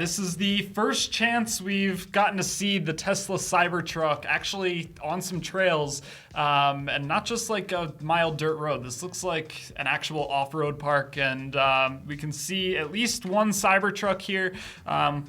This is the first chance we've gotten to see the Tesla Cybertruck actually on some trails, and not just like a mild dirt road. This looks like an actual off-road park, and we can see at least one Cybertruck here.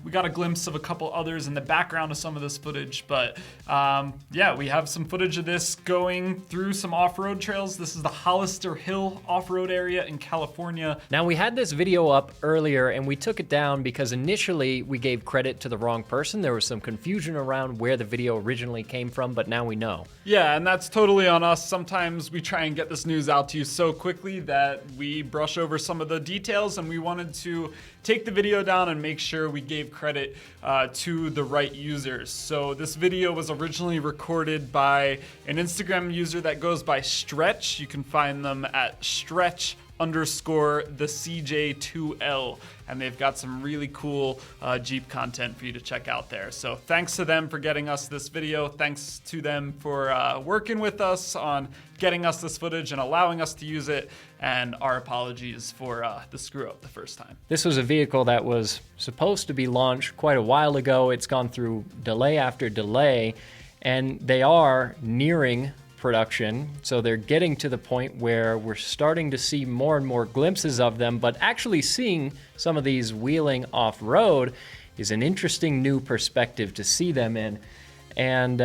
We got a glimpse of a couple others in the background of some of this footage, but yeah, we have some footage of this going through some off-road trails. This is the Hollister Hill off-road area in California. Now, we had this video up earlier and we took it down because initially we gave credit to the wrong person. There was some confusion around where the video originally came from, but now we know. Yeah, and that's totally on us. Sometimes we try and get this news out to you so quickly that we brush over some of the details, and we wanted to take the video down and make sure we gave credit to the right users. So this video was originally recorded by an Instagram user that goes by Stretch. You can find them at Stretch_the CJ2L, and they've got some really cool Jeep content for you to check out there. So thanks to them for getting us this video. Thanks to them for working with us on getting us this footage and allowing us to use it. And our apologies for the screw up the first time. This was a vehicle that was supposed to be launched quite a while ago. It's gone through delay after delay, and they are nearing production. So they're getting to the point where we're starting to see more and more glimpses of them, but actually seeing some of these wheeling off-road is an interesting new perspective to see them in. And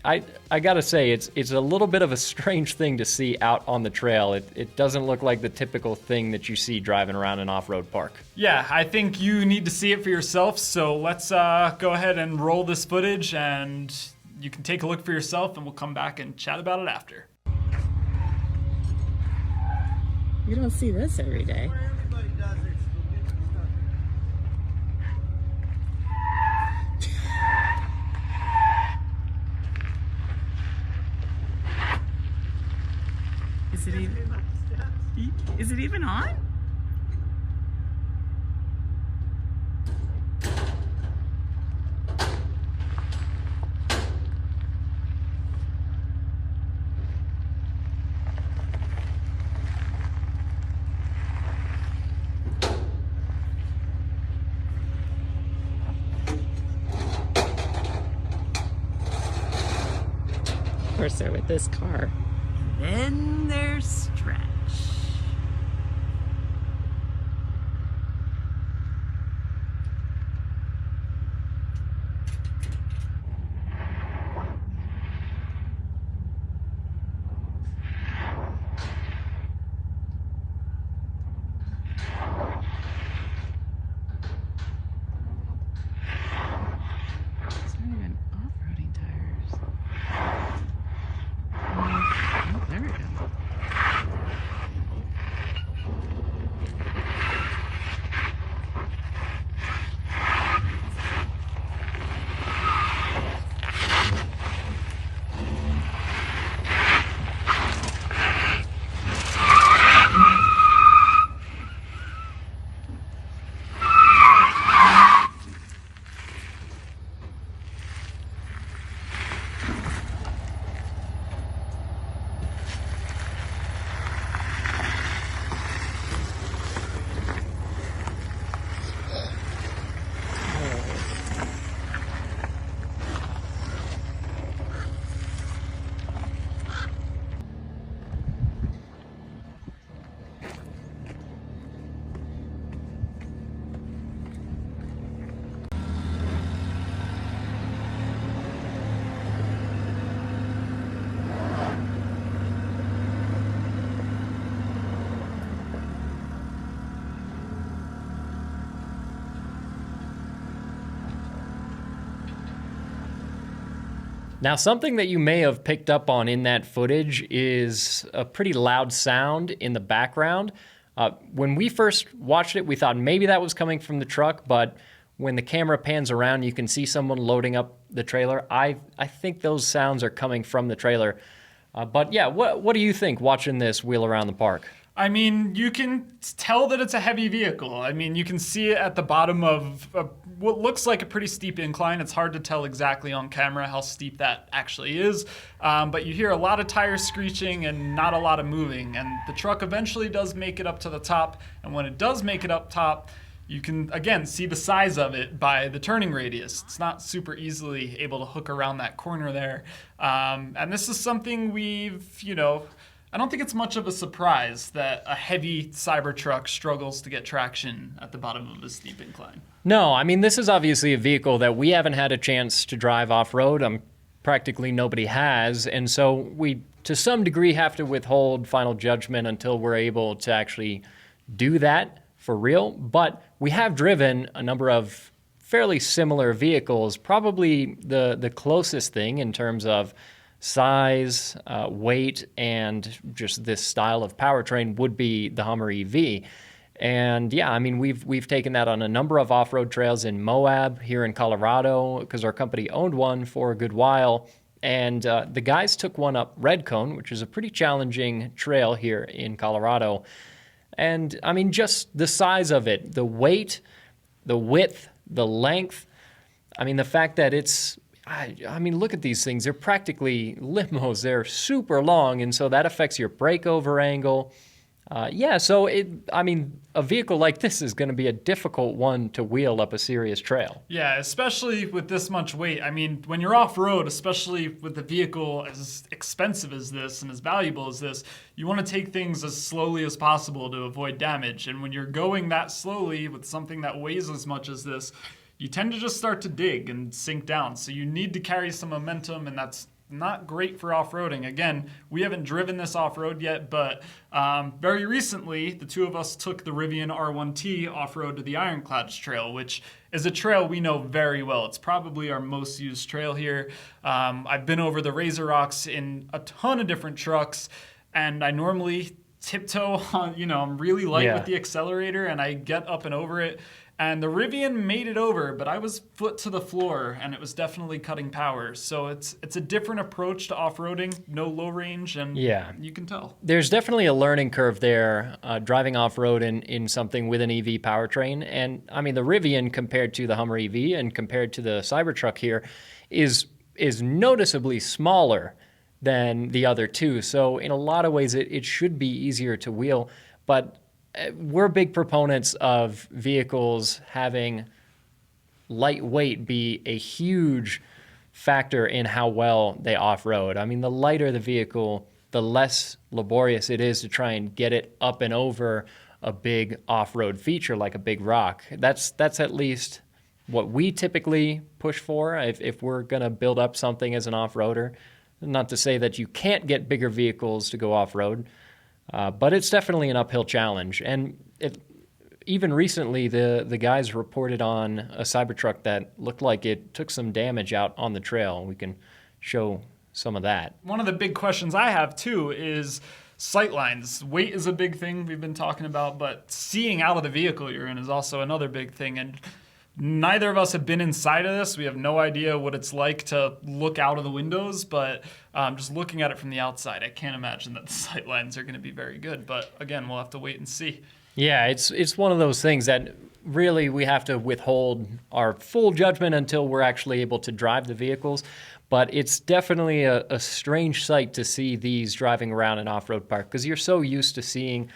I gotta say, it's a little bit of a strange thing to see out on the trail. It doesn't look like the typical thing that you see driving around an off-road park. Yeah, I think you need to see it for yourself. So let's go ahead and roll this footage, and you can take a look for yourself, and we'll come back and chat about it after. You don't see this every day. Is it even on? Of course, they're with this car. And then there's Stretch. It's not even off-roading tires. Oh, there we go. Now, something that you may have picked up on in that footage is a pretty loud sound in the background. When we first watched it, we thought maybe that was coming from the truck, but when the camera pans around, you can see someone loading up the trailer. I think those sounds are coming from the trailer. But yeah, what do you think watching this wheel around the park? I mean, you can tell that it's a heavy vehicle. I mean, you can see it at the bottom of what looks like a pretty steep incline. It's hard to tell exactly on camera how steep that actually is, but you hear a lot of tires screeching and not a lot of moving, and the truck eventually does make it up to the top, and when it does make it up top, you can, again, see the size of it by the turning radius. It's not super easily able to hook around that corner there. And this is something I don't think it's much of a surprise that a heavy Cybertruck struggles to get traction at the bottom of a steep incline. No, I mean, this is obviously a vehicle that we haven't had a chance to drive off-road. Practically nobody has. And so we, to some degree, have to withhold final judgment until we're able to actually do that for real. But we have driven a number of fairly similar vehicles. Probably the closest thing in terms of size, weight, and just this style of powertrain would be the Hummer EV. And yeah, I mean, we've taken that on a number of off-road trails in Moab, here in Colorado, because our company owned one for a good while. And the guys took one up Red Cone, which is a pretty challenging trail here in Colorado. And I mean, just the size of it, the weight, the width, the length. I mean, the fact that I mean, look at these things. They're practically limos. They're super long, and so that affects your breakover angle. So a vehicle like this is going to be a difficult one to wheel up a serious trail. Yeah, especially with this much weight. I mean, when you're off-road, especially with a vehicle as expensive as this and as valuable as this, you want to take things as slowly as possible to avoid damage. And when you're going that slowly with something that weighs as much as this, you tend to just start to dig and sink down. So you need to carry some momentum, and that's not great for off-roading. Again, we haven't driven this off-road yet, but very recently, the two of us took the Rivian R1T off-road to the Ironclads Trail, which is a trail we know very well. It's probably our most used trail here. I've been over the Razor Rocks in a ton of different trucks, and I normally tiptoe on, I'm really light with the accelerator, and I get up and over it. And the Rivian made it over, but I was foot to the floor, and it was definitely cutting power. So it's a different approach to off-roading, no low range, and you can tell. There's definitely a learning curve there, driving off-road in something with an EV powertrain. And I mean, the Rivian compared to the Hummer EV and compared to the Cybertruck here is noticeably smaller than the other two. So in a lot of ways, it should be easier to wheel. But we're big proponents of vehicles having lightweight be a huge factor in how well they off-road. I mean, the lighter the vehicle, the less laborious it is to try and get it up and over a big off-road feature like a big rock. That's at least what we typically push for if we're going to build up something as an off-roader. Not to say that you can't get bigger vehicles to go off-road, but it's definitely an uphill challenge. And even recently, the guys reported on a Cybertruck that looked like it took some damage out on the trail. We can show some of that. One of the big questions I have, too, is sight lines. Weight is a big thing we've been talking about, but seeing out of the vehicle you're in is also another big thing. And neither of us have been inside of this. We have no idea what it's like to look out of the windows, but just looking at it from the outside, I can't imagine that the sight lines are going to be very good. But again, we'll have to wait and see. Yeah, it's one of those things that really we have to withhold our full judgment until we're actually able to drive the vehicles. But it's definitely a strange sight to see these driving around an off-road park, because you're so used to seeing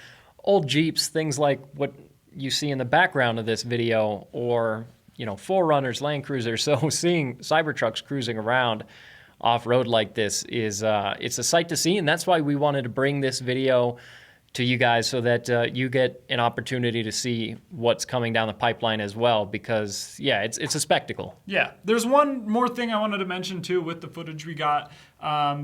old Jeeps, things like what you see in the background of this video, or 4Runners, Land Cruisers. So seeing Cybertrucks cruising around off-road like this is it's a sight to see, and that's why we wanted to bring this video to you guys so that you get an opportunity to see what's coming down the pipeline as well, because it's a spectacle. Yeah, there's one more thing I wanted to mention too with the footage we got.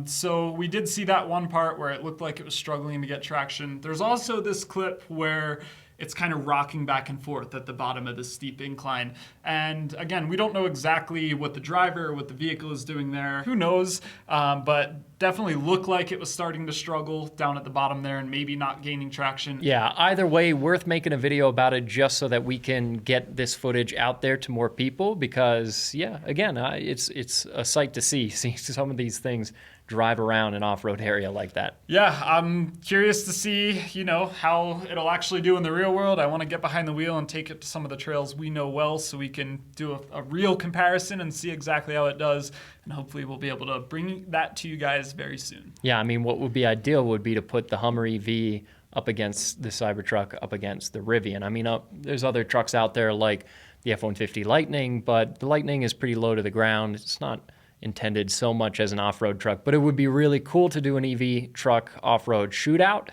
So we did see that one part where it looked like it was struggling to get traction. There's also this clip where it's kind of rocking back and forth at the bottom of the steep incline. And again, we don't know exactly what the driver or what the vehicle is doing there. Who knows? But definitely looked like it was starting to struggle down at the bottom there and maybe not gaining traction. Yeah, either way, worth making a video about it just so that we can get this footage out there to more people, because again, it's a sight to see some of these things drive around an off-road area like that. Yeah, I'm curious to see, how it'll actually do in the real world. I want to get behind the wheel and take it to some of the trails we know well so we can do a real comparison and see exactly how it does. And hopefully we'll be able to bring that to you guys very soon. Yeah, I mean, what would be ideal would be to put the Hummer EV up against the Cybertruck, up against the Rivian. I mean, there's other trucks out there like the F-150 Lightning, but the Lightning is pretty low to the ground. It's not intended so much as an off-road truck, but it would be really cool to do an EV truck off-road shootout.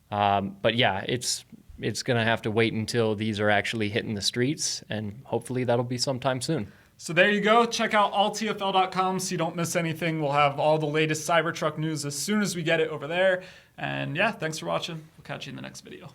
But yeah, it's going to have to wait until these are actually hitting the streets, and hopefully that'll be sometime soon. So there you go. Check out alltfl.com so you don't miss anything. We'll have all the latest Cybertruck news as soon as we get it over there. And yeah, thanks for watching. We'll catch you in the next video.